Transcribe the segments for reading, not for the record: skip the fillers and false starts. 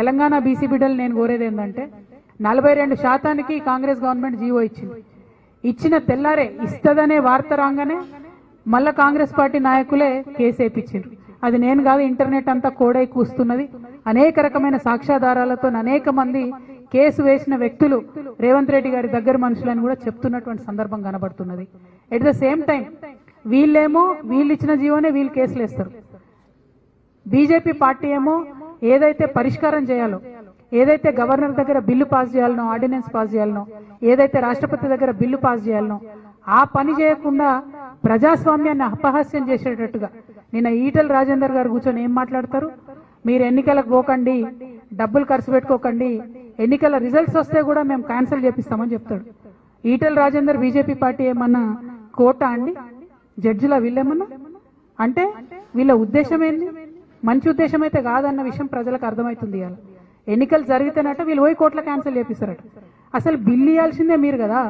Telangana BC బిడ్డలు నేను కోరేది ఏంటంటే 42% కాంగ్రెస్ గవర్నమెంట్ జీవో ఇచ్చిన తెల్లారే ఇస్తదనే వార్త రాగానే మళ్ళా కాంగ్రెస్ పార్టీ నాయకులే కేసు వేయించారు. అది నేను కాదు, ఇంటర్నెట్ అంతా కోడై కూస్తున్నది. అనేక రకమైన సాక్ష్యాధారాలతో అనేక మంది కేసు వేసిన వ్యక్తులు రేవంత్ రెడ్డి గారి దగ్గర మనుషులని కూడా చెప్తున్నటువంటి సందర్భం కనబడుతున్నది. ఎట్ ద సేమ్ టైం వీళ్ళేమో వీళ్ళు ఇచ్చిన జీవోనే వీళ్ళు కేసులు వేస్తారు. బీజేపీ పార్టీ ఏమో ఏదైతే పరిష్కారం చేయాలో, ఏదైతే గవర్నర్ దగ్గర బిల్లు పాస్ చేయాలనో, ఆర్డినెన్స్ పాస్ చేయాలనో, ఏదైతే రాష్ట్రపతి దగ్గర బిల్లు పాస్ చేయాలనో ఆ పని చేయకుండా ప్రజాస్వామ్యాన్ని అపహాస్యం చేసేటట్టుగా నిన్న ఈటెల రాజేందర్ గారు కూర్చొని ఏం మాట్లాడతారు, మీరు ఎన్నికలకు పోకండి, డబ్బులు ఖర్చు పెట్టుకోకండి, ఎన్నికల రిజల్ట్స్ వస్తే కూడా మేము క్యాన్సిల్ చేపిస్తామని చెప్తాడు. ఈటెల రాజేందర్ బీజేపీ పార్టీ ఏమన్నా కోట అండి? జడ్జిలా వీళ్ళేమన్నా అంటే వీళ్ళ ఉద్దేశం ఏంది? మంచి ఉద్దేశం అయితే కాదన్న విషయం ప్రజలకు అర్థమవుతుంది. ఇవాళ ఎన్నికలు జరిగితేనట వీళ్ళు పోయి కోట్ల క్యాన్సిల్ చేపిస్తారట. అసలు బిల్లు ఇవ్వాల్సిందే మీరు కదా,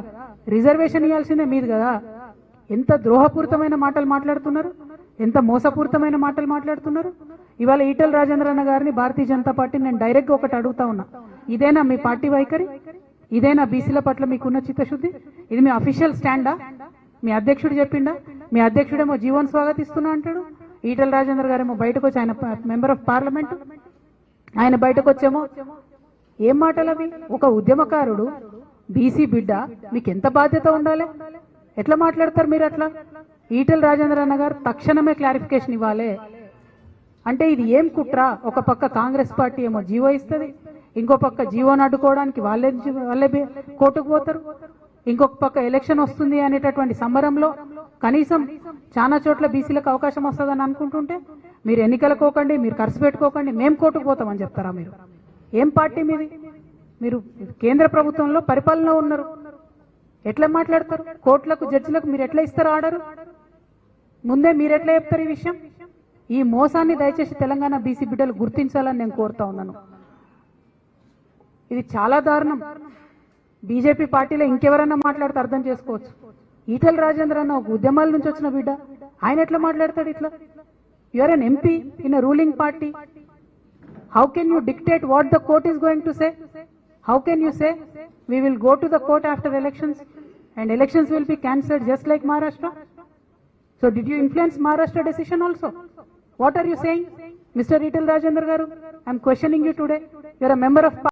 రిజర్వేషన్ ఇవ్వాల్సిందే మీరు కదా. ఎంత ద్రోహపూరితమైన మాటలు మాట్లాడుతున్నారు, ఎంత మోసపూరితమైన మాటలు మాట్లాడుతున్నారు. ఇవాళ ఈటెల రాజేంద్ర అన్న గారిని భారతీయ జనతా పార్టీ నేను డైరెక్ట్గా ఒకటి అడుగుతా ఉన్నా, ఇదేనా మీ పార్టీ వైఖరి? ఇదేనా బీసీల పట్ల మీకున్న చిత్తశుద్ధి? ఇది మీ అఫీషియల్ స్టాండా? మీ అధ్యక్షుడు చెప్పిండా? మీ అధ్యక్షుడేమో జీవన్ స్వాగతిస్తున్నా అంటాడు, ఈటెల రాజేంద్ర గారేమో బయటకు వచ్చి, ఆయన మెంబర్ ఆఫ్ పార్లమెంట్, ఆయన బయటకు వచ్చేమో ఏం మాటలు అవి? ఒక ఉద్యమకారుడు, బీసీ బిడ్డ, మీకు ఎంత బాధ్యత ఉండాలి? ఎట్లా మాట్లాడతారు మీరు అట్లా? ఈటెల రాజేంద్ర అన్న గారు తక్షణమే క్లారిఫికేషన్ ఇవ్వాలి. అంటే ఇది ఏం కుట్ర? ఒక పక్క కాంగ్రెస్ పార్టీ ఏమో జీవో ఇస్తుంది, ఇంకో పక్క జీవోని అడ్డుకోవడానికి వాళ్ళే కోర్టుకు పోతారు, ఇంకొక పక్క ఎలక్షన్ వస్తుంది అనేటటువంటి సంబరంలో కనీసం చాలా చోట్ల బీసీలకు అవకాశం వస్తుందని అనుకుంటుంటే మీరు ఎన్నికలకు పోకండి, మీరు ఖర్చు పెట్టుకోకండి, మేము కోర్టుకు పోతామని చెప్తారా? మీరు ఏం పార్టీ మీది? మీరు కేంద్ర ప్రభుత్వంలో పరిపాలన ఉన్నారు, ఎట్లా మాట్లాడతారు? కోర్టులకు జడ్జిలకు మీరు ఎట్లా ఇస్తారు ఆర్డరు? ముందే మీరు ఎట్లా చెప్తారు ఈ విషయం? ఈ మోసాన్ని దయచేసి తెలంగాణ బీసీ బిడ్డలు గుర్తించాలని నేను కోరుతా ఉన్నాను. ఇది చాలా దారుణం. బీజేపీ పార్టీలో ఇంకెవరన్నా మాట్లాడితే అర్థం చేసుకోవచ్చు. ఈటెల రాజేంద్ర అన్న ఒక ఉద్యమాల నుంచి వచ్చిన బిడ్డ, ఆయన ఎట్లా మాట్లాడతాడు ఇట్లా? You are an MP in a ruling party. How can you dictate what the court is going to say? How can you say we will go to the court after elections and elections will be cancelled just like Maharashtra? So did you influence Maharashtra decision also? What are you saying, Mr. Etal Rajendra garu? I am questioning you today. You are a member of